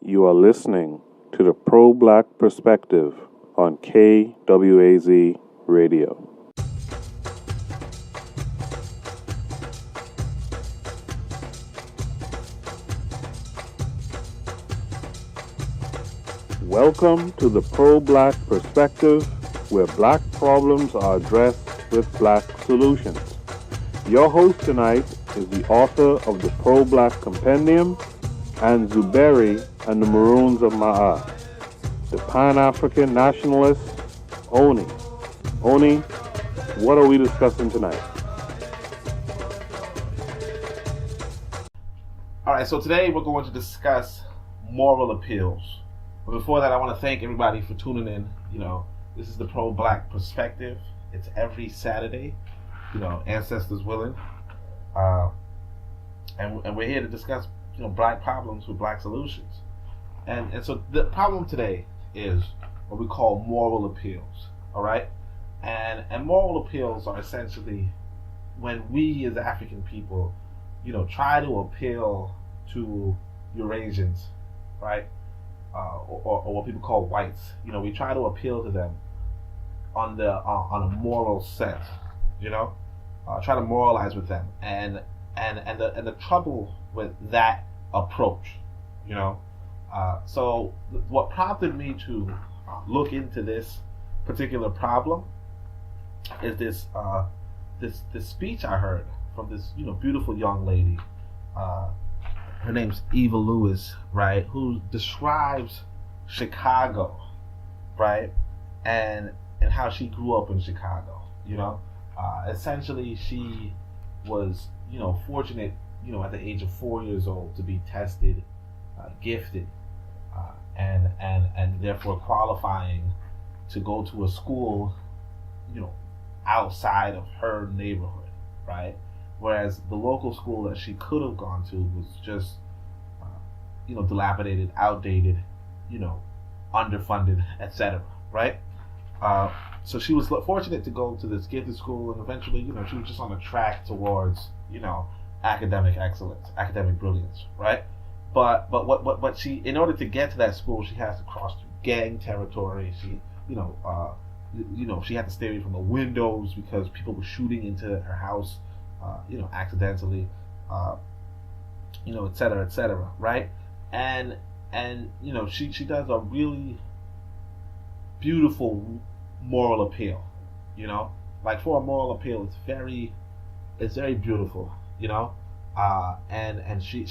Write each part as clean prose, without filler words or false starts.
You are listening to the Pro-Black Perspective on KWAZ Radio. Welcome to the Pro-Black Perspective, where black problems are addressed with black solutions. Your host tonight is the author of the Pro-Black Compendium and Zuberi and the Maroons of Maa, the Pan-African Nationalist, Oni. Oni, what are we discussing tonight? All right, so today we're going to discuss moral appeals. But before that, I want to thank everybody for tuning in. This is the Pro-Black Perspective. It's every Saturday, ancestors willing. And we're here to discuss, black problems with black solutions. And so the problem today is what we call moral appeals, all right? And moral appeals are essentially when we as African people, try to appeal to Eurasians, right? Or what people call whites. We try to appeal to them on a moral sense, try to moralize with them. And the trouble with that approach, so what prompted me to look into this particular problem is this speech I heard from this beautiful young lady. Her name's Eva Lewis, right? Who describes Chicago, right? And how she grew up in Chicago. Essentially she was fortunate at the age of 4 years old to be tested, gifted, and therefore qualifying to go to a school outside of her neighborhood, right? Whereas the local school that she could have gone to was just dilapidated, outdated, underfunded, etc., right? So she was fortunate to go to this gifted school, and eventually she was just on a track towards academic excellence, academic brilliance, right? But she, in order to get to that school, she has to cross through gang territory. She she had to stay away from the windows because people were shooting into her house, accidentally, et cetera, right? And she does a really beautiful moral appeal, like for a moral appeal, it's very beautiful, and she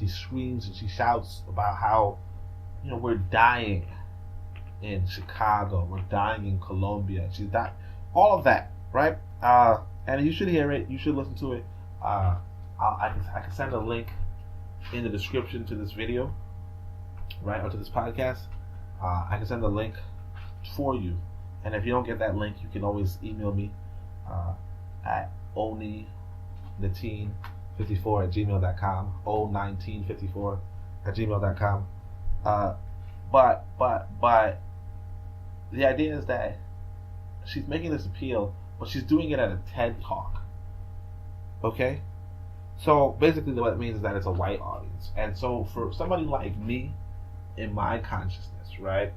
screams and she shouts about how we're dying in Chicago, we're dying in Colombia, she's dying, all of that, right? And you should hear it, you should listen to it. I can send a link in the description to this video, right, or to this podcast. I can send a link for you, and if you don't get that link, you can always email me at oninateen54@gmail.com, o1954@gmail.com. But the idea is that she's making this appeal, but she's doing it at a TED Talk. Okay? So basically what it means is that it's a white audience. And so for somebody like me, in my consciousness, right,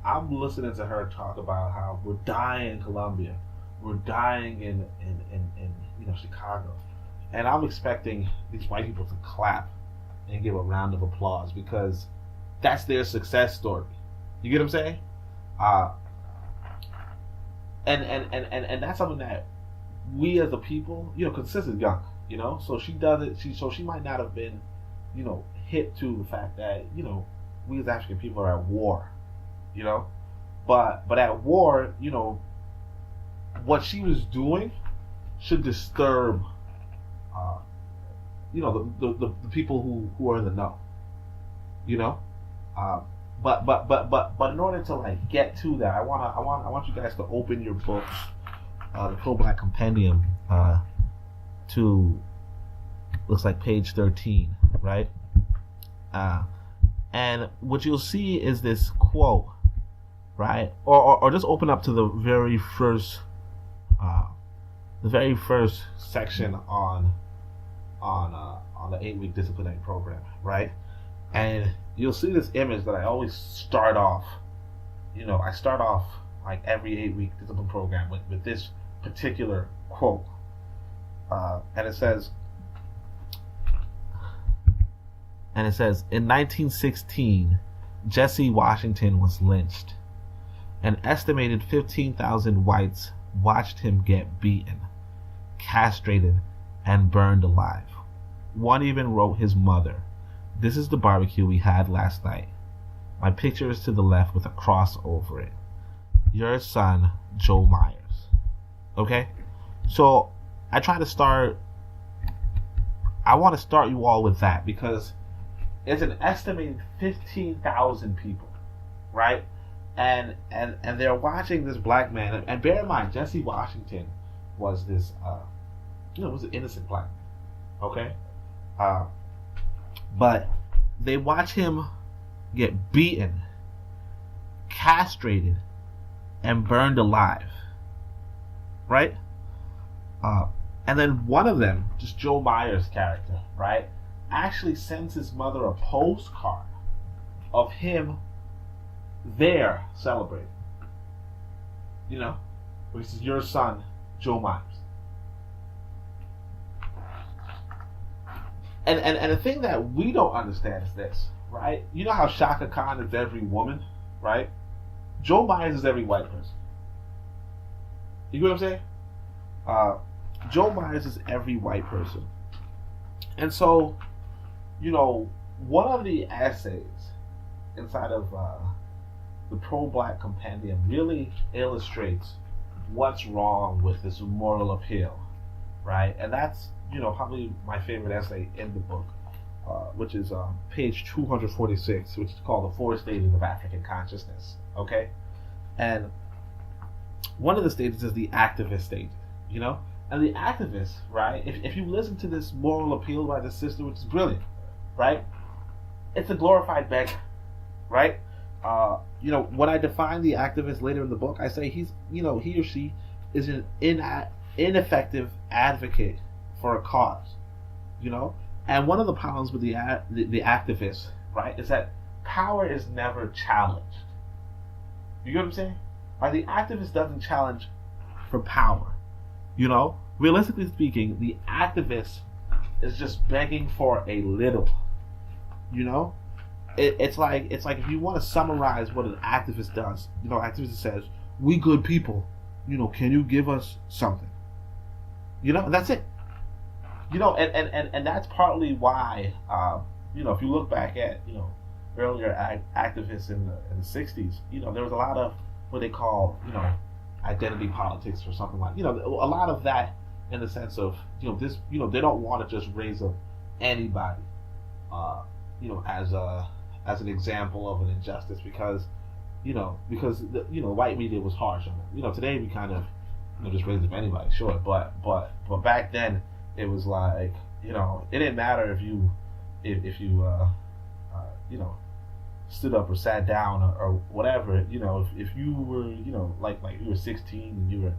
I'm listening to her talk about how we're dying in Colombia, we're dying in Chicago. And I'm expecting these white people to clap and give a round of applause because that's their success story. You get what I'm saying? And that's something that we as a people, because Sis is young, so she does it. She might not have been, hip to the fact that we as African people are at war, but at war, what she was doing should disturb, the people who are in the know, But in order to get to that, I want you guys to open your books, the Pro-Black Compendium, to looks like page 13, right? And what you'll see is this quote, right? Or just open up to the very first section on the 8-week disciplinary program, right? And you'll see this image that I always start off. I start off like every 8-week discipline program with this particular quote. And it says, in 1916, Jesse Washington was lynched. An estimated 15,000 whites watched him get beaten, castrated, and burned alive. One even wrote his mother, "This is the barbecue we had last night. My picture is to the left with a cross over it. Your son, Joe Myers." Okay? So, I want to start you all with that, because it's an estimated 15,000 people, right? And they're watching this black man, and bear in mind, Jesse Washington was this, was an innocent black man, okay? But they watch him get beaten, castrated, and burned alive, right? And then one of them, just Joe Myers' character, right, actually sends his mother a postcard of him there celebrating. Which is your son, Joe Myers. And the thing that we don't understand is this, right? You know how Shaka Khan is every woman, right? Joe Myers is every white person. You get what I'm saying? Joe Myers is every white person. And so, one of the essays inside of the Pro-Black Compendium really illustrates what's wrong with this moral appeal, right? And that's, probably my favorite essay in the book, which is page 246, which is called The Four Stages of African Consciousness, okay? And one of the stages is the activist stage, And the activist, right, if you listen to this moral appeal by this sister, which is brilliant, right, it's a glorified beggar, right? When I define the activist later in the book, I say he or she is an ineffective advocate for a cause, And one of the problems with the activists, right, is that power is never challenged. You get what I'm saying? Right? The activist doesn't challenge for power. Realistically speaking, the activist is just begging for a little. It's like if you want to summarize what an activist does, activist says, "We good people, can you give us something?" That's it. And that's partly why, if you look back at, earlier activists in the 60s, there was a lot of what they call, identity politics or something like, a lot of that in the sense of, this, they don't want to just raise up anybody, as an example of an injustice because white media was harsh on it. Today we kind of, just raise up anybody, sure, but back then it was like, it didn't matter if you stood up or sat down or whatever, if you were, like you were 16 and you were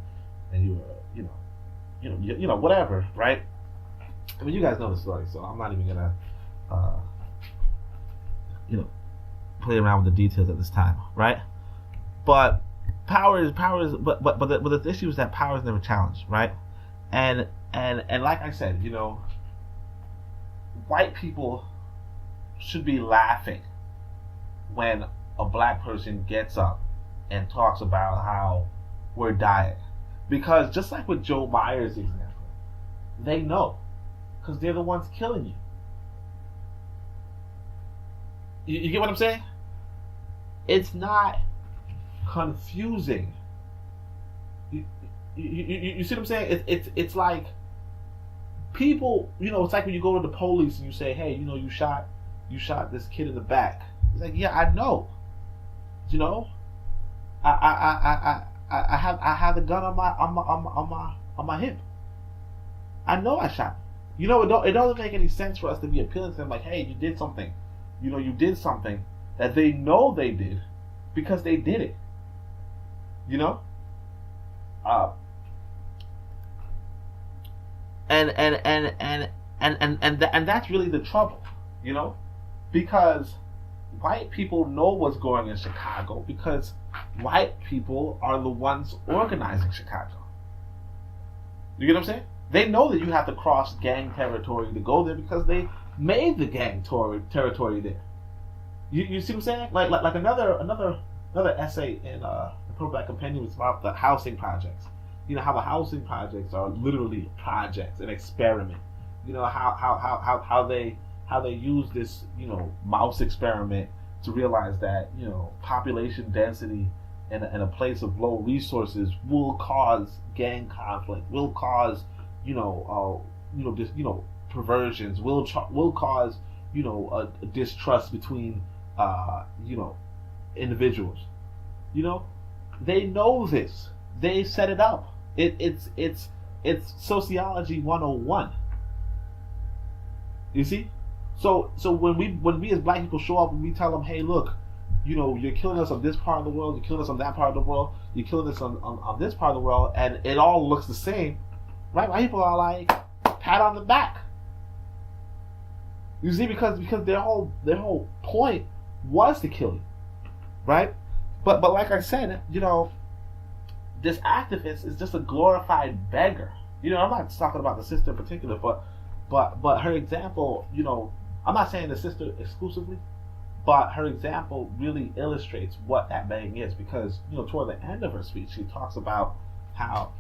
whatever, right? I mean, you guys know the story, so I'm not even gonna play around with the details at this time, right? But power is but the issue is that power is never challenged, right? And like I said, white people should be laughing when a black person gets up and talks about how we're dying. Because just like with Joe Myers' example, they know. Because they're the ones killing you. You get what I'm saying? It's not confusing. You see what I'm saying? It's like people, it's like when you go to the police and you say, hey, you shot this kid in the back. It's like, yeah, I know. I have the gun on my hip. I know I shot him. It doesn't make any sense for us to be appealing to them like, hey, you did something. You did something that they know they did because they did it. And that's really the trouble, Because white people know what's going in Chicago because white people are the ones organizing Chicago. You get what I'm saying? They know that you have to cross gang territory to go there because they made the gang territory there. You see what I'm saying? Like another essay in the Pro-Black Compendium is about the housing projects. You know how the housing projects are literally projects, an experiment. You know how they use this, you know, mouse experiment to realize that, you know, population density in a place of low resources will cause gang conflict, will cause, perversions, will cause, a distrust between, individuals. You know, they know this. They set it up. It's sociology 101. You see? So when we as black people show up and we tell them, hey, look, you know, you're killing us on this part of the world, you're killing us on that part of the world, you're killing us on this part of the world, and it all looks the same, right? White people are like, pat on the back. You see, because their whole point was to kill you, right? But like I said, you know, this activist is just a glorified beggar. You know, I'm not talking about the sister in particular, but her example, you know, I'm not saying the sister exclusively, but her example really illustrates what that begging is, because, you know, toward the end of her speech, she talks about how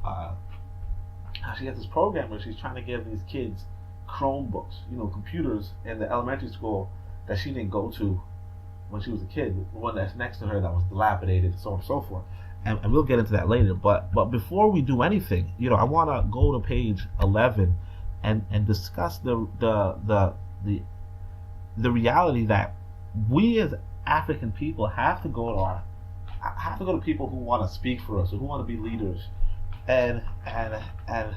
she has this program where she's trying to give these kids Chromebooks, you know, computers in the elementary school that she didn't go to when she was a kid, the one that's next to her that was dilapidated, and so on and so forth. And we'll get into that later. But before we do anything, you know, I want to go to page 11 and discuss the reality that we as African people have to go to people who want to speak for us, or who want to be leaders. And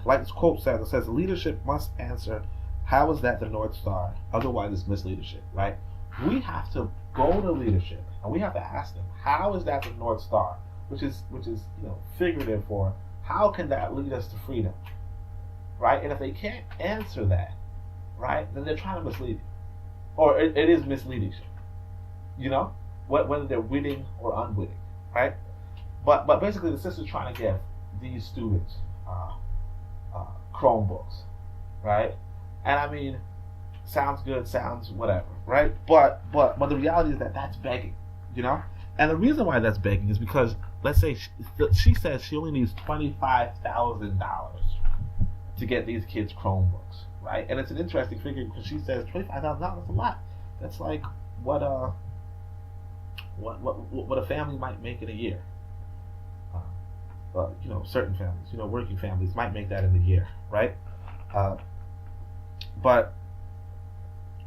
like this quote says, it says, leadership must answer, how is that the North Star? Otherwise it's misleadership, right? We have to go to leadership and we have to ask them, how is that the North Star? Which is you know, figurative for how can that lead us to freedom, right? And if they can't answer that, right, then they're trying to mislead you, or it is misleading, you know, whether they're witting or unwitting, right? But basically, the sister's trying to give these students Chromebooks, right? And I mean, sounds good, sounds whatever, right? But the reality is that that's begging, you know. And the reason why that's begging is because, let's say she says she only needs $25,000 to get these kids Chromebooks, right? And it's an interesting figure because she says $25,000, that's a lot. That's like what a family might make in a year. You know, certain families, you know, working families might make that in a year, right? But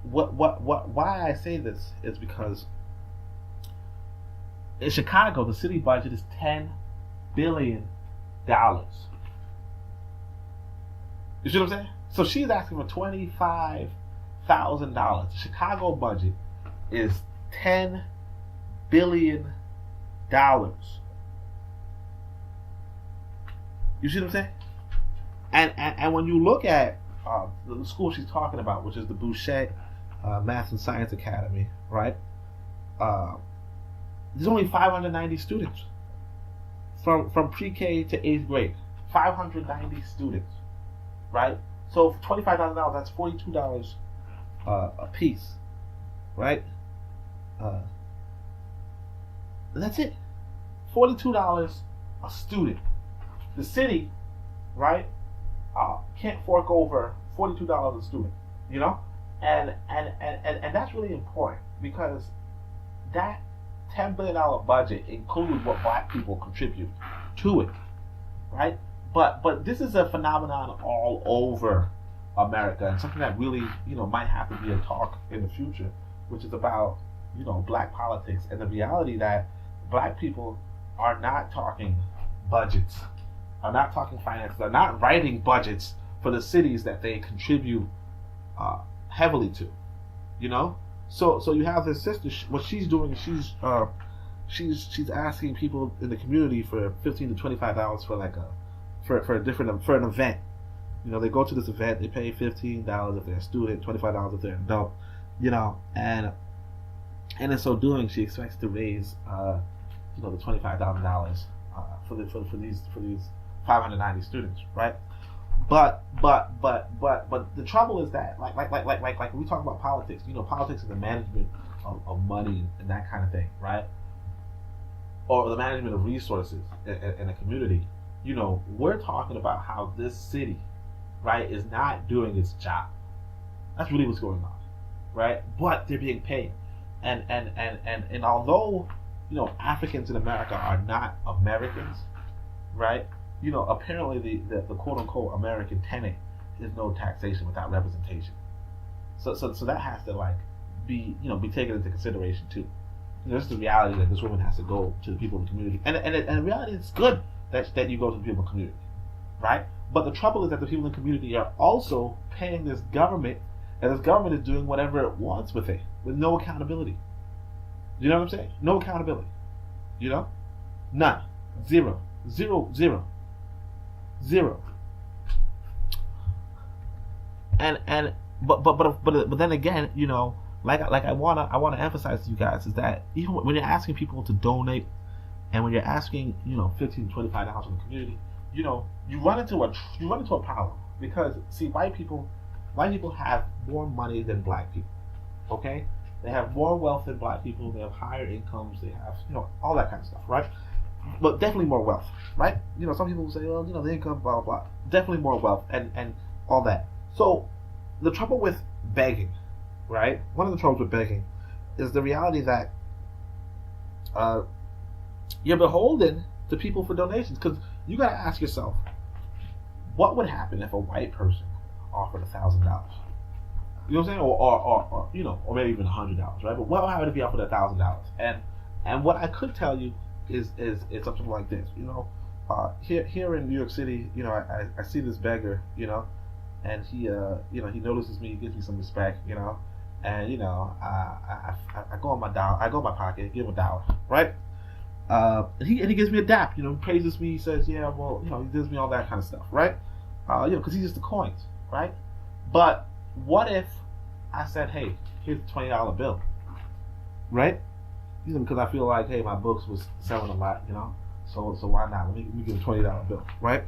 why I say this is because in Chicago, the city budget is $10 billion. You see what I'm saying? So she's asking for $25,000. The Chicago budget is $10 billion. You see what I'm saying? And when you look at the school she's talking about, which is the Boucher Math and Science Academy, right? There's only 590 students from pre-K to 8th grade. 590 students, right? So for $25,000, that's $42 a piece, right? That's it. $42 a student. The city, right, can't fork over $42 a student, you know, and that's really important because that $10 billion budget includes what black people contribute to it, right? But this is a phenomenon all over America, and something that really, you know, might have to be a talk in the future, which is about, you know, black politics and the reality that black people are not talking budgets, are not talking finances, are not writing budgets for the cities that they contribute heavily to, you know. So you have this sister. What she's doing is she's asking people in the community for $15 to $25 for like for an event. You know, they go to this event, they pay $15 if they're a student, $25 if they're an adult. You know, and And in so doing, she expects to raise, the $25,000 for these 590 students, right? But the trouble is that like when we talk about politics, politics is the management of money and that kind of thing, right? Or the management of resources in a community. We're talking about how this city, right, is not doing its job. That's really what's going on, right? But they're being paid, and although Africans in America are not Americans, right? Apparently the quote unquote American tenet is no taxation without representation. So that has to be taken into consideration too. This is the reality that this woman has to go to the people in the community, and the reality is good that you go to the people in the community, right? But the trouble is that the people in the community are also paying this government, and this government is doing whatever it wants with it, with no accountability. You know what I'm saying? No accountability. None. Zero. But then again, like I wanna emphasize to you guys is that even when you're asking people to donate, and when you're asking $15, $25 in the community, you run into a problem, because see, white people have more money than black people. Okay, they have more wealth than black people. They have higher incomes. They have all that kind of stuff, right? But definitely more wealth, right? Some people say, well, the income, blah blah blah. Definitely more wealth and all that. So the trouble with begging, right? One of the troubles with begging is the reality that you're beholden to people for donations, because you got to ask yourself, what would happen if a white person offered $1,000? You know what I'm saying? Or maybe even $100, right? But what would happen if he offered $1,000? And what I could tell you is something like this. Here in New York City, I see this beggar, and he notices me, he gives me some respect, and I go in my pocket, give him $1, right? And he gives me a dap, praises me, he says, yeah, well, he gives me all that kind of stuff, right? Because he's just the coins, right? But what if I said, hey, here's a $20 bill, right? Because I feel like, hey, my books was selling a lot, so why not? Let me give a $20 bill, right?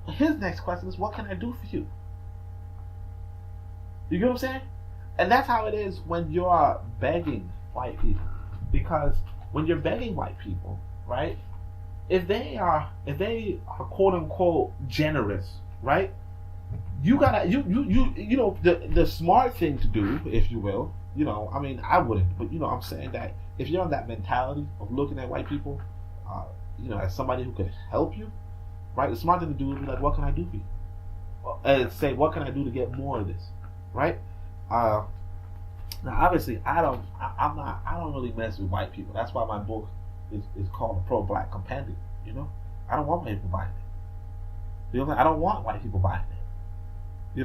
His next question is, what can I do for you? You get what I'm saying? And that's how it is when you're begging white people. Because when you're begging white people, right, if they are quote unquote generous, right, you gotta the smart thing to do, if you will, I wouldn't, but I'm saying that if you're on that mentality of looking at white people, as somebody who could help you, right, the smart thing to do would be like, what can I do for you? And say, what can I do to get more of this, right? Now, obviously, I don't really mess with white people. That's why my book is called the Pro-Black Compendium. I don't want white people buying it. I don't want white people buying it. I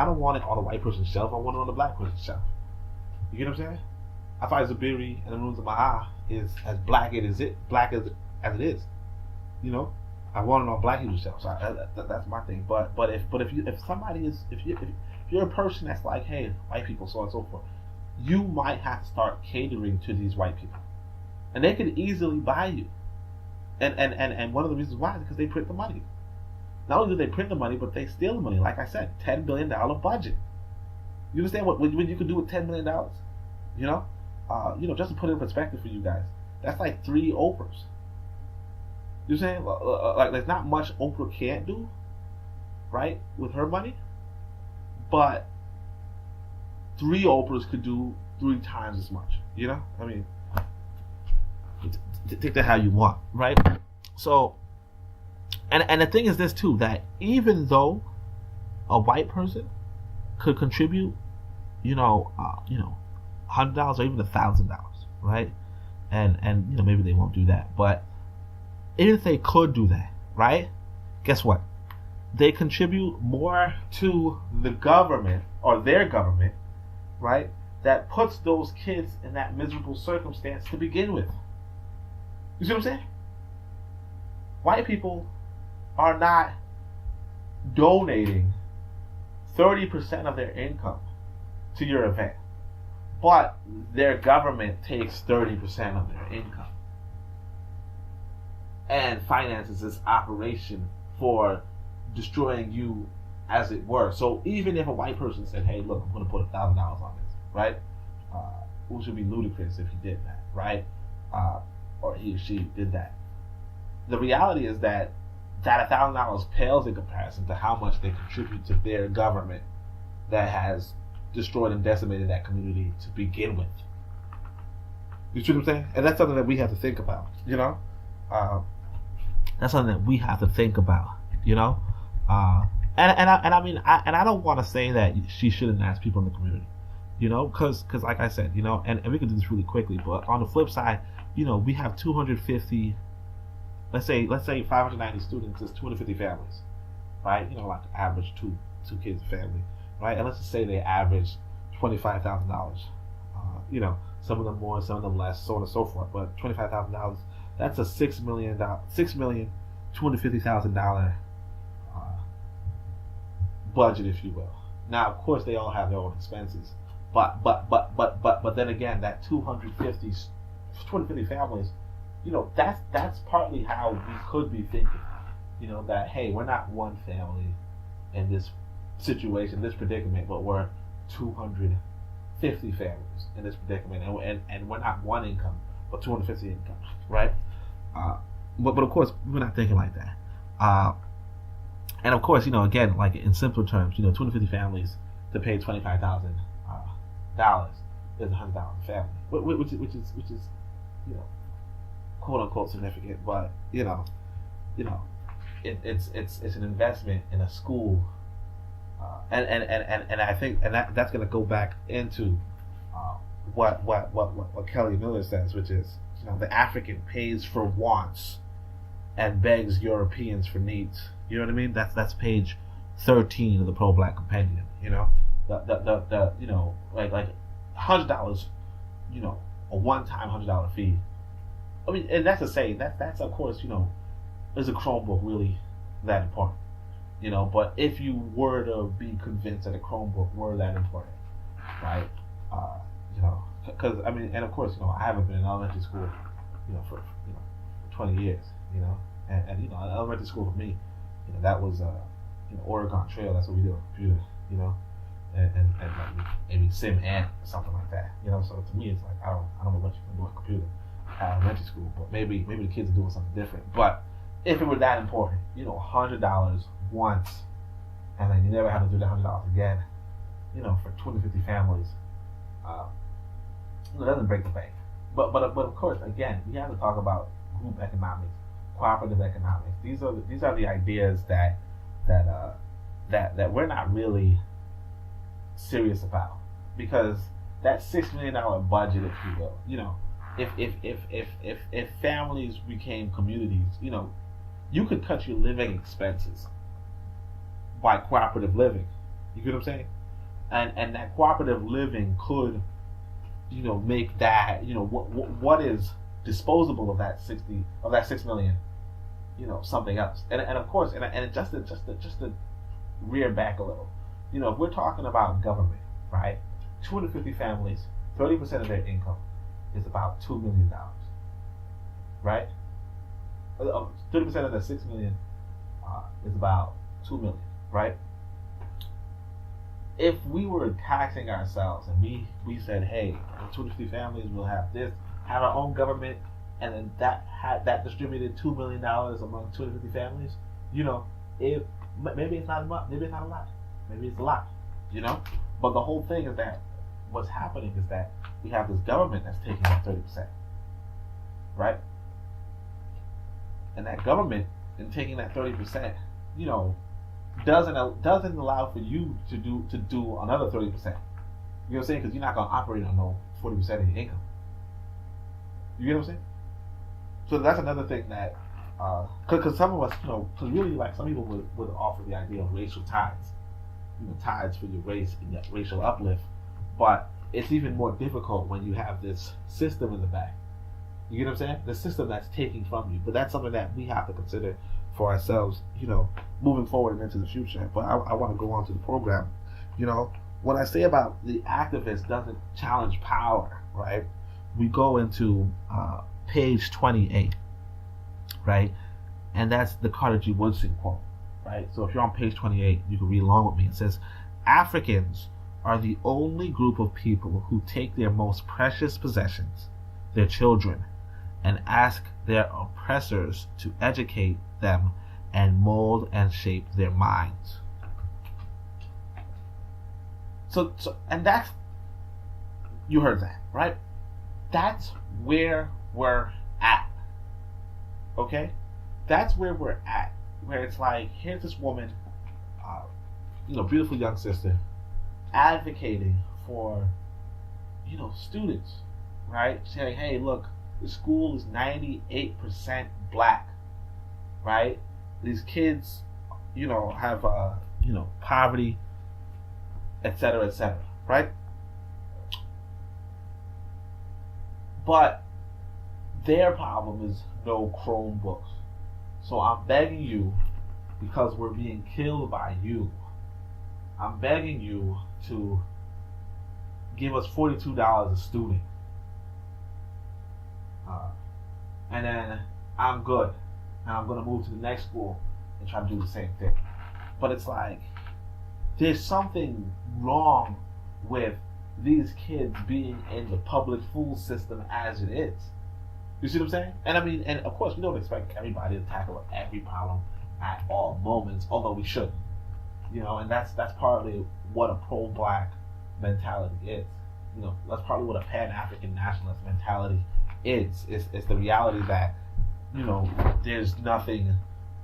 don't want it on the white person's shelf. I want it on the black person's shelf. You get what I'm saying? I find Zuberi and the Maroons of Maa is as black as it is. I want it on black people's shelf. So that's my thing. But if you're a person that's like, hey, white people, so on and so forth, you might have to start catering to these white people, and they could easily buy you. And one of the reasons why is because they print the money. Not only do they print the money, but they steal the money. Like I said, $10 billion budget. You understand what you could do with $10 million? Just to put it in perspective for you guys, that's like 3 Oprahs. You know what I'm saying? Like, there's not much Oprah can't do, right, with her money, but 3 Oprahs could do 3 times as much. Take that how you want, right? So, and the thing is this too, that even though a white person could contribute, $100 or even $1,000, right? And maybe they won't do that, but even if they could do that, right? Guess what? They contribute more to the government or their government, right? That puts those kids in that miserable circumstance to begin with. You see what I'm saying? White people are not donating 30% of their income to your event, but their government takes 30% of their income and finances this operation for destroying you, as it were. So even if a white person said, "Hey, look, I'm going to put $1,000 on this," right? Which would be ludicrous if he did that, right? Or he or she did that. The reality is that $1,000 pales in comparison to how much they contribute to their government that has destroyed and decimated that community to begin with. You see what I'm saying? And that's something that we have to think about, you know? That's something that we have to think about, you know? And I don't want to say that she shouldn't ask people in the community, you know? Because like I said, you know, and we can do this really quickly, but on the flip side, you know, we have 250, let's say 590 students is 250 families, right? You know, like average two kids a family, right? And let's just say they average $25,000. You know, some of them more, some of them less, so on and so forth. But $25,000, that's a $6,250,000 budget, if you will. Now, of course, they all have their own expenses, but then again, that 250 families, you know, that's partly how we could be thinking, you know, that hey, we're not one family in this situation, this predicament, but we're 250 families in this predicament, and we're not one income, but 250 incomes, right? But of course, we're not thinking like that. And of course, you know, again, like in simpler terms, you know, 250 families to pay $25,000 is $100 a family, which is you know, quote unquote significant, but you know, it's an investment in a school, and I think that's going to go back into what Kelly Miller says, which is, you know, the African pays for wants and begs Europeans for needs. You know what I mean? That's page 13 of the Pro-Black Compendium. You know, the you know, like $100, you know, a one-time $100 fee. I mean, and that's to say that's of course, you know, is a Chromebook really that important? You know, but if you were to be convinced that a Chromebook were that important, right? You know, because I mean, and of course, you know, I haven't been in elementary school, you know, for 20 years, you know, and you know, elementary school for me, you know, that was you know, Oregon Trail. That's what we do on computer, you know, and like maybe Sim Ant or something like that, you know. So to me, it's like I don't know what you can do on computer at elementary school, but maybe the kids are doing something different. But if it were that important, you know, $100 once, and then you never have to do the $100 again, you know, for 250 families, it doesn't break the bank. But of course, again, we have to talk about group economics, cooperative economics. These are the ideas that we're not really serious about, because that $6 million budget, if you will, you know, if families became communities, you know, you could cut your living expenses by cooperative living. You get what I'm saying? And that cooperative living could, you know, make that, you know, what is disposable of that $6 million, you know, something else. And of course, and just to rear back a little, you know, if we're talking about government, right? 250 families, 30% of their income is about $2 million, right? 30% of that $6 million is about $2 million, right? If we were taxing ourselves and we said, hey, 250 families will have this, have our own government, and then that distributed $2 million among 250 families, you know, maybe it's not much, maybe it's not a lot, maybe it's a lot, you know. But the whole thing is that what's happening is that we have this government that's taking that 30%, right? And that government, in taking that 30%, you know, doesn't allow for you to do another 30%. You know what I'm saying? Because you're not gonna operate on no 40% of your income. You get what I'm saying? So that's another thing that, because some of us, you know, because really, like, some people would offer the idea of racial tithes, you know, tithes for your race and your racial uplift, but it's even more difficult when you have this system in the back. You get what I'm saying? The system that's taking from you. But that's something that we have to consider for ourselves, you know, moving forward and into the future. But I want to go on to the program You know, when I say about the activist doesn't challenge power, right? We go into page 28, right? And that's the Carter G. Woodson quote, right? So if you're on page 28, you can read along with me. It says, Africans are the only group of people who take their most precious possessions, their children, and ask their oppressors to educate them and mold and shape their minds. So and that's, you heard that, right? That's where we're at. Okay? That's where we're at. Where it's like, here's this woman, beautiful young sister, advocating for, students, right? Saying, hey, look, the school is 98% black, right? These kids, have, poverty, etc., right? But their problem is no Chromebooks. So I'm begging you, because we're being killed by you, I'm begging you to give us $42 a student. And then I'm good. And I'm going to move to the next school and try to do the same thing. But it's like, there's something wrong with these kids being in the public school system as it is. You see what I'm saying? And I mean, and of course, we don't expect everybody to tackle every problem at all moments, although we should. And that's partly what a pro-black mentality is. That's partly what a Pan-African nationalist mentality is. It's the reality that, there's nothing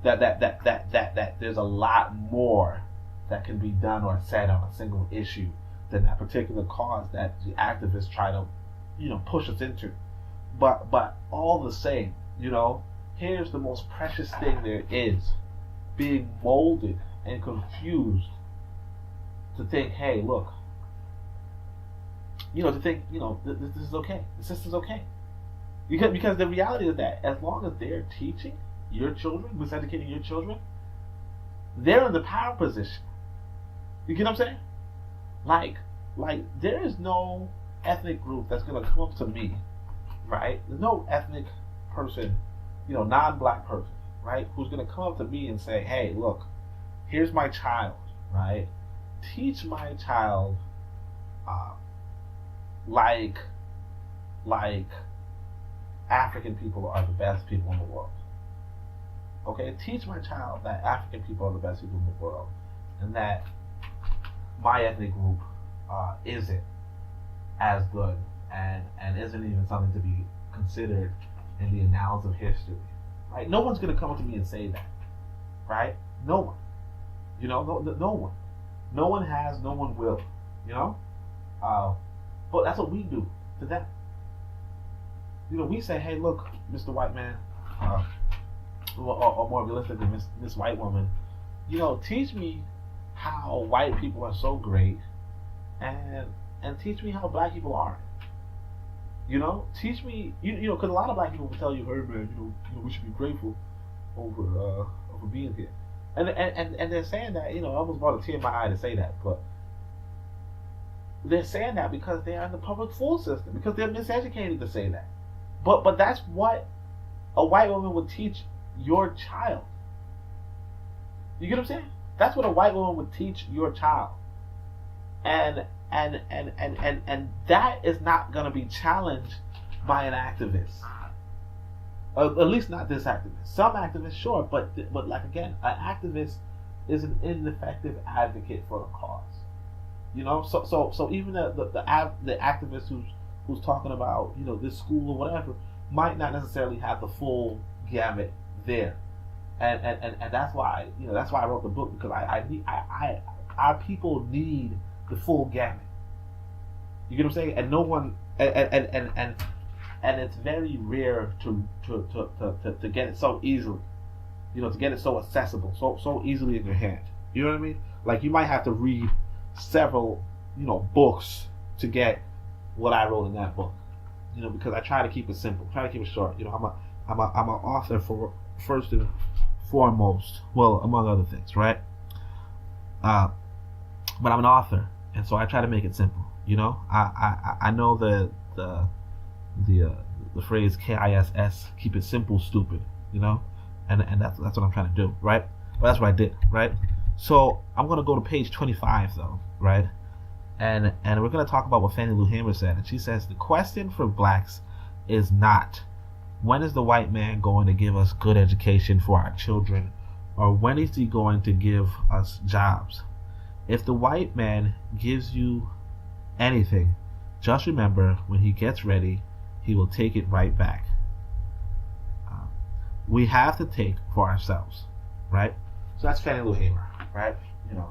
that there's a lot more that can be done or said on a single issue than that particular cause that the activists try to, push us into. But all the same, here's the most precious thing there is, being molded and confused to think, hey, look, to think, this is okay. The system's okay. Because the reality is that as long as they're teaching your children, miseducating your children, they're in the power position. You get what I'm saying? Like there is no ethnic group that's going to come up to me, right? There's no ethnic person, non-black person, right, who's going to come up to me and say, hey, look, here's my child, right? Teach my child like African people are the best people in the world. Okay? Teach my child that African people are the best people in the world, and that my ethnic group isn't as good and isn't even something to be considered in the annals of history. Right? No one's going to come up to me and say that. Right? No one. No one. No one has, no one will. But that's what we do to them. We say, hey, look, Mr. White Man, or more realistically, Miss White Woman, teach me how white people are so great, and teach me how black people are. Teach me, because a lot of black people will tell you, hey man, we should be grateful over being here, and they're saying that, I almost brought a tear in my eye to say that, but they're saying that because they're in the public school system, because they're miseducated to say that. But that's what a white woman would teach your child. You get what I'm saying? That's what a white woman would teach your child. And that is not going to be challenged by an activist. At least not this activist. Some activists, sure, but like again, an activist is an ineffective advocate for a cause. So even the activist who's talking about this school or whatever might not necessarily have the full gamut there, and that's why that's why I wrote the book, because I our people need the full gamut. You get what I'm saying? And no one and it's very rare to get it so easily, to get it so accessible, so easily in your hand. You know what I mean? Like, you might have to read several books to get what I wrote in that book, because I try to keep it simple, try to keep it short. I'm an author for first and foremost, well, among other things, right? but I'm an author, and so I try to make it simple. You know, I know the phrase KISS, keep it simple, stupid. You know, and that's what I'm trying to do, right? But that's what I did, right? So I'm gonna go to page 25 though, right? And we're gonna talk about what Fannie Lou Hamer said, and she says the question for blacks is not when is the white man going to give us good education for our children, or when is he going to give us jobs. If the white man gives you anything, just remember when he gets ready, he will take it right back. We have to take for ourselves, right? So that's Fannie Lou Hamer, right? You know,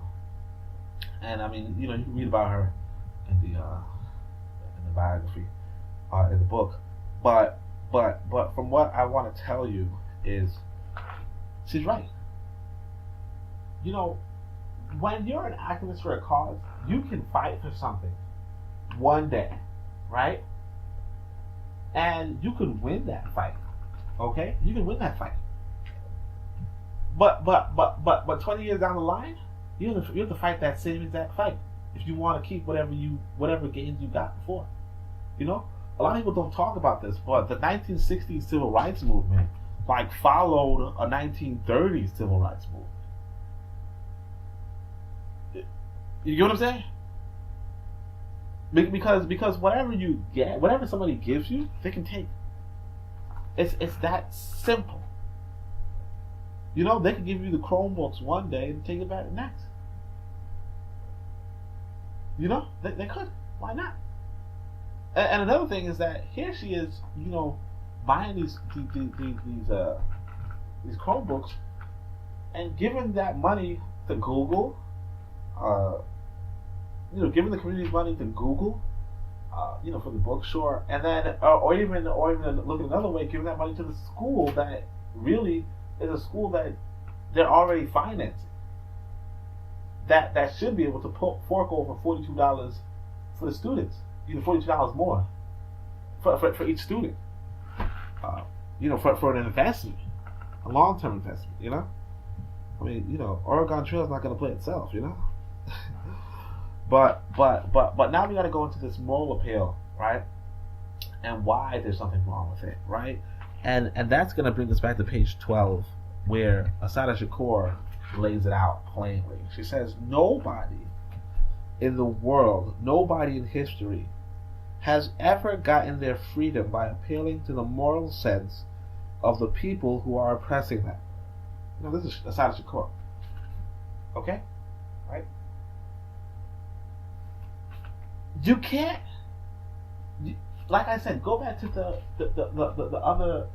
and I mean, you know, you can read about her in the biography, in the book, but from what I want to tell you is, she's right. You know, when you're an activist for a cause, you can fight for something one day, right? And you can win that fight. Okay? You can win that fight. But 20 years down the line, you have to fight that same exact fight if you want to keep whatever gains you got before. You know? A lot of people don't talk about this, but the 1960s civil rights movement like followed a 1930s civil rights movement. You get what I'm saying? Because whatever you get, whatever somebody gives you, they can take. It's that simple. You know, they can give you the Chromebooks one day and take it back the next. You know, they could. Why not? And another thing is that here she is, you know, buying these Chromebooks and giving that money to Google. You know, giving the community's money to Google, you know, for the bookstore, and then, or even looking another way, giving that money to the school that really is a school that they're already financing. That should be able to fork over $42 for the students, you know, $42 more for each student. You know, for an investment, a long-term investment. You know, I mean, you know, Oregon Trail is not going to play itself. You know. But now we got to go into this moral appeal, right? And why there's something wrong with it, right? And that's going to bring us back to page 12, where Assata Shakur lays it out plainly. She says, nobody in the world, nobody in history has ever gotten their freedom by appealing to the moral sense of the people who are oppressing them. You know, this is Assata Shakur. Okay? Right? You can't, like I said, go back to the other,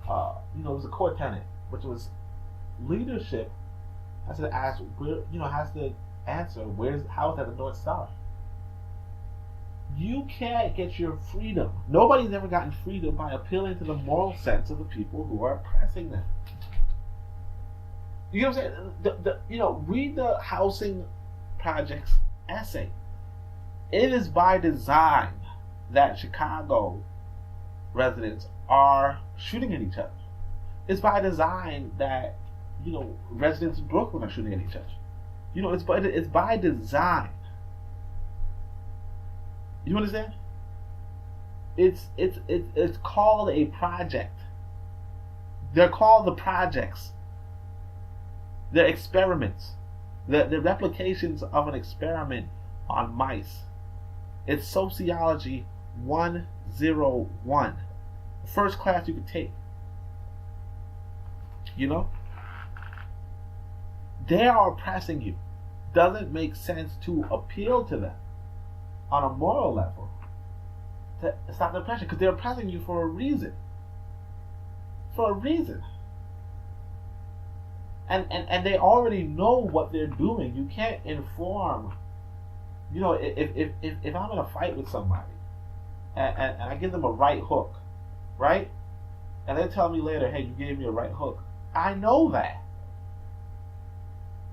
you know, it was a core tenet, which was leadership has to ask, where, you know, has to answer, how is that the North Star? You can't get your freedom. Nobody's ever gotten freedom by appealing to the moral sense of the people who are oppressing them. You know what I'm saying? You know, read the Housing Project's essay. It is by design that Chicago residents are shooting at each other. It's by design that, you know, residents in Brooklyn are shooting at each other. You know, it's by design. You understand? It's called a project. They're called the projects. They're experiments. They're replications of an experiment on mice. It's Sociology 101. First class you could take. You know? They are oppressing you. Doesn't make sense to appeal to them on a moral level to stop the oppression, because they're oppressing you for a reason. For a reason. And they already know what they're doing. You can't inform. You know, if I'm in a fight with somebody and I give them a right hook, right? And they tell me later, hey, you gave me a right hook. I know that.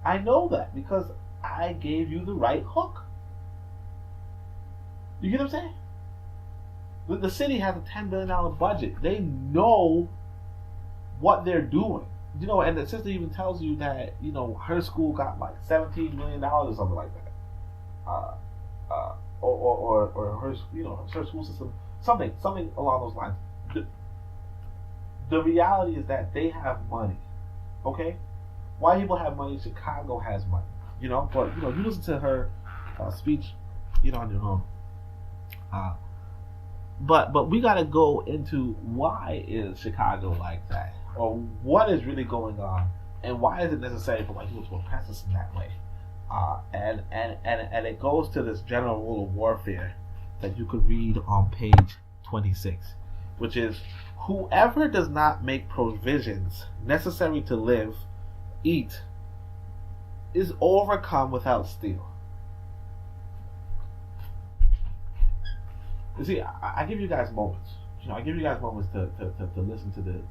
I know that because I gave you the right hook. You get what I'm saying? The city has a $10 billion budget. They know what they're doing. You know, and the sister even tells you that, you know, her school got like $17 million or something like that. or her, her school system, something along those lines. The reality is that they have money. Okay, white people have money. Chicago has money. But you listen to her speech, on your own. But we got to go into why is Chicago like that, or what is really going on, and why is it necessary for white people to oppress us in that way? And it goes to this general rule of warfare that you could read on page 26, which is whoever does not make provisions necessary to live, eat, is overcome without steel. You see, I give you guys moments. I give you guys moments to listen to the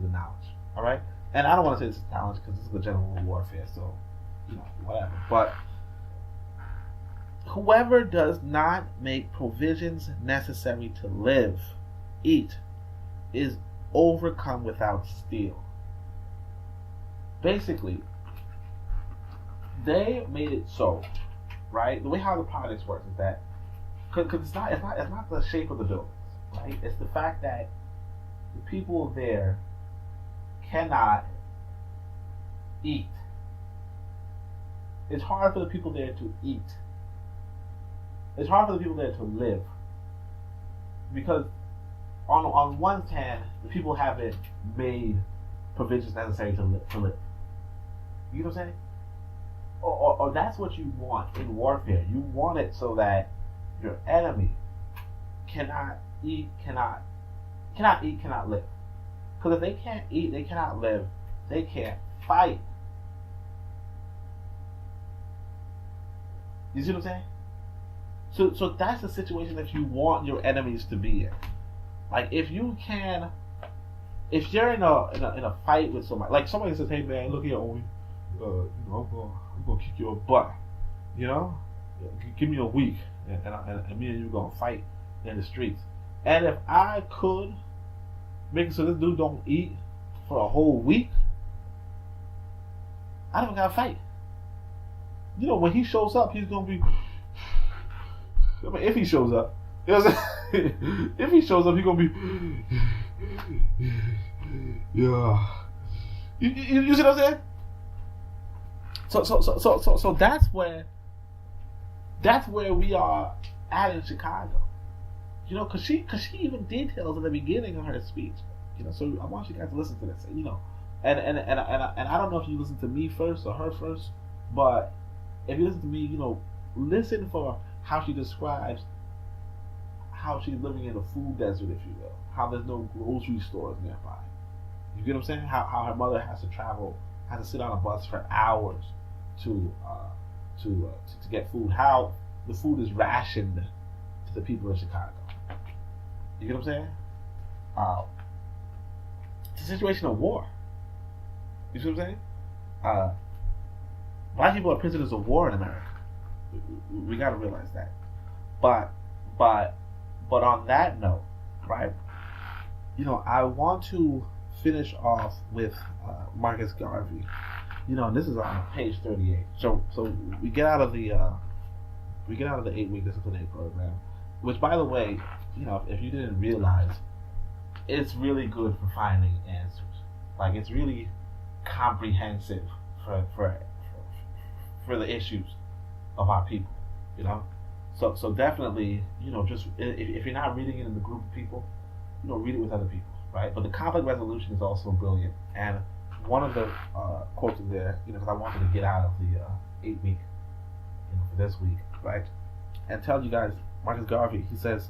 knowledge. All right, and I don't want to say this is knowledge because this is the general warfare. So, whatever. But whoever does not make provisions necessary to live, eat, is overcome without steel. Basically, they made it so, right? The way how the projects work is that. Because it's not the shape of the buildings, right? It's the fact that the people there cannot eat. It's hard for the people there to eat. It's hard for the people there to live. Because on one hand, the people haven't made provisions necessary to live. You know what I'm saying? Or that's what you want in warfare. You want it so that your enemy cannot live. Because if they can't eat, they cannot live, they can't fight. You see what I'm saying? So that's the situation that you want your enemies to be in. Like if you're in a fight with somebody, like somebody says, "Hey man, look here, Owen, I'm gonna kick your butt. Give me a week." And me and you gonna fight in the streets. And if I could make it so this dude don't eat for a whole week, I don't gotta fight. When he shows up, he's gonna be. If he shows up, if he shows up, he's gonna be. Yeah. You see what I'm saying? So that's where we are at in Chicago. Because she even details in the beginning of her speech. So I want you guys to listen to this. And I don't know if you listen to me first or her first, but if you listen to me, listen for how she describes how she's living in a food desert, if you will. How there's no grocery stores nearby. You get what I'm saying? How her mother has to travel, has to sit on a bus for hours to get food. How the food is rationed to the people of Chicago. You get what I'm saying? It's a situation of war. You see what I'm saying? Black people are prisoners of war in America. We got to realize that. But on that note, right? I want to finish off with Marcus Garvey. And this is on page 38. So we get out of the 8-week disciplinary program, which, by the way, if you didn't realize, it's really good for finding answers. Like it's really comprehensive for the issues of our people. So definitely, just if you're not reading it in the group of people, read it with other people, right? But the conflict resolution is also brilliant, and one of the quotes in there, because I wanted to get out of the 8-week, for this week, right? And tell you guys, Marcus Garvey, he says,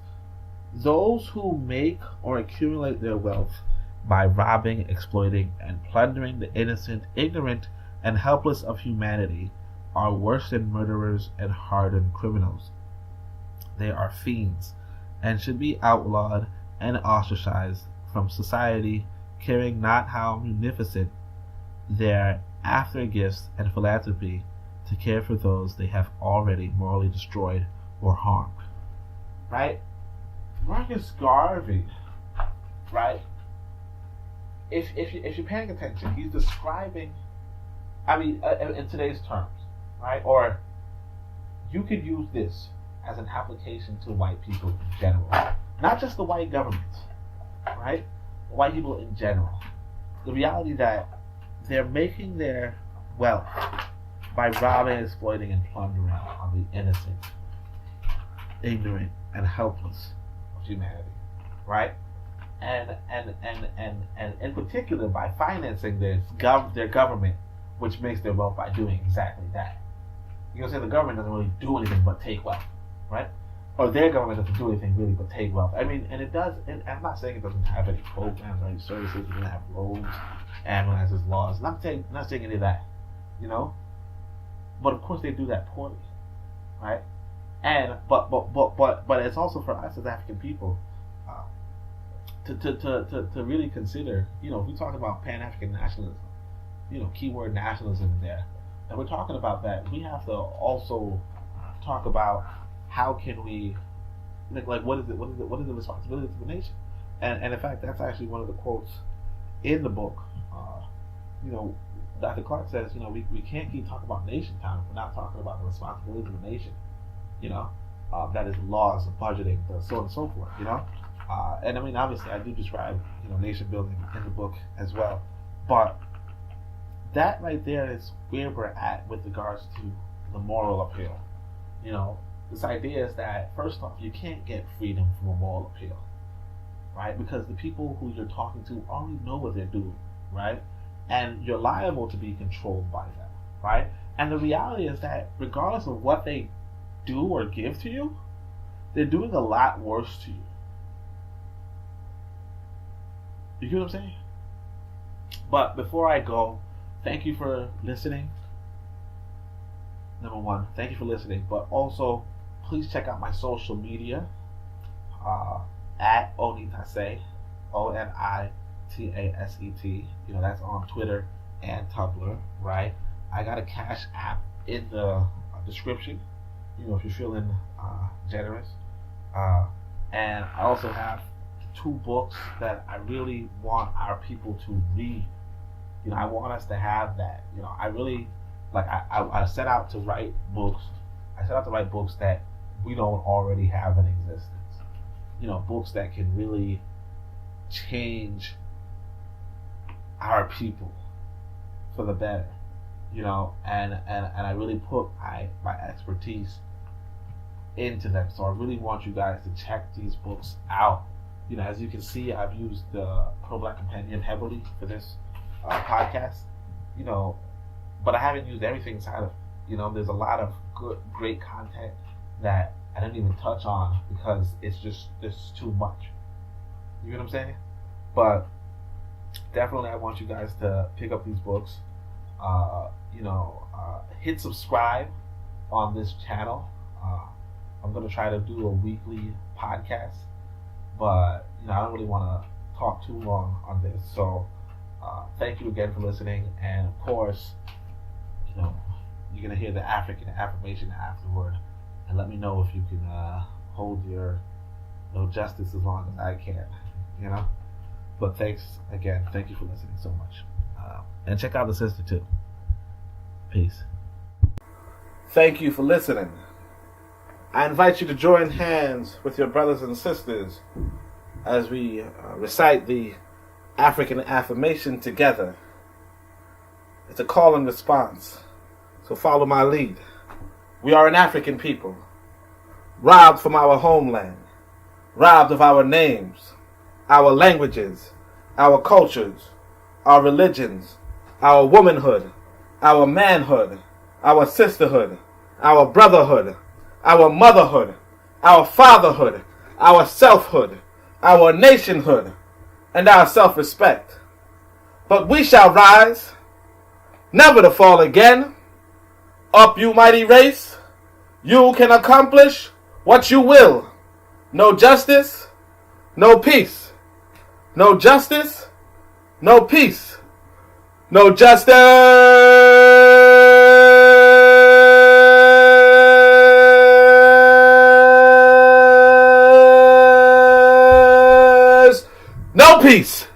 "Those who make or accumulate their wealth by robbing, exploiting, and plundering the innocent, ignorant, and helpless of humanity are worse than murderers and hardened criminals. They are fiends, and should be outlawed and ostracized from society, caring not how munificent their after gifts and philanthropy to care for those they have already morally destroyed or harmed." Right? Marcus Garvey, right? If you're paying attention, he's describing, in today's terms, right? Or you could use this as an application to white people in general, not just the white government, right? White people in general. The reality that they're making their wealth by robbing, exploiting, and plundering on the innocent, ignorant, and helpless of humanity, right? And in particular by financing their government, which makes their wealth by doing exactly that. You know what I'm saying? The government doesn't really do anything but take wealth, right? Or their government doesn't do anything really but take wealth. I mean, and it does, and I'm not saying it doesn't have any programs or any services, it doesn't have roads, ambulances, laws. I'm not saying any of that, you know? But of course they do that poorly, right? And but it's also for us as African people to really consider, you know, if we talk about Pan-African nationalism, you know, keyword nationalism in there, and we're talking about that, we have to also talk about how can we, like what is the responsibility of the nation, and in fact that's actually one of the quotes in the book. You know, Dr. Clark says, you know, we can't keep talking about nation time if we're not talking about the responsibility of the nation. You know, that is laws, budgeting, so on and so forth. You know, and I mean obviously I do describe, you know, nation building in the book as well, but that right there is where we're at with regards to the moral appeal. You know, this idea is that first off, you can't get freedom from a moral appeal, right? Because the people who you're talking to already know what they're doing, right? And you're liable to be controlled by them, right? And the reality is that regardless of what they do or give to you, they're doing a lot worse to you. You get what I'm saying? But before I go, thank you for listening. Number one, thank you for listening. But also, please check out my social media at Onitaset, Onitaset. You know, that's on Twitter and Tumblr, right? I got a Cash App in the description, you know, if you're feeling generous. And I also have 2 books that I really want our people to read. You know, I want us to have that. You know, I really, like, I set out to write books. I set out to write books that we don't already have in existence. You know, books that can really change our people for the better. You know, and I really put my expertise into them. So I really want you guys to check these books out. You know, as you can see, I've used the Pro-Black Compendium heavily for this podcast. You know, but I haven't used everything inside of it. You know, there's a lot of great content that I didn't even touch on because it's just too much. You know what I'm saying? But definitely I want you guys to pick up these books. You know, hit subscribe on this channel. I'm going to try to do a weekly podcast, but you know, I don't really want to talk too long on this. So thank you again for listening, and of course, you know, you're going to hear the African affirmation afterward, and let me know if you can hold your no justice as long as I can, you know. But thanks again. Thank you for listening so much. And check out the sister too. Peace. Thank you for listening. I invite you to join hands with your brothers and sisters as we recite the African affirmation together. It's a call and response, so follow my lead. We are an African people, robbed from our homeland, robbed of our names, our languages, our cultures, our religions, our womanhood, our manhood, our sisterhood, our brotherhood, our motherhood, our fatherhood, our selfhood, our nationhood, and our self-respect. But we shall rise, never to fall again. Up, you mighty race, you can accomplish what you will. No justice, no peace. No justice, no peace. No justice, no peace.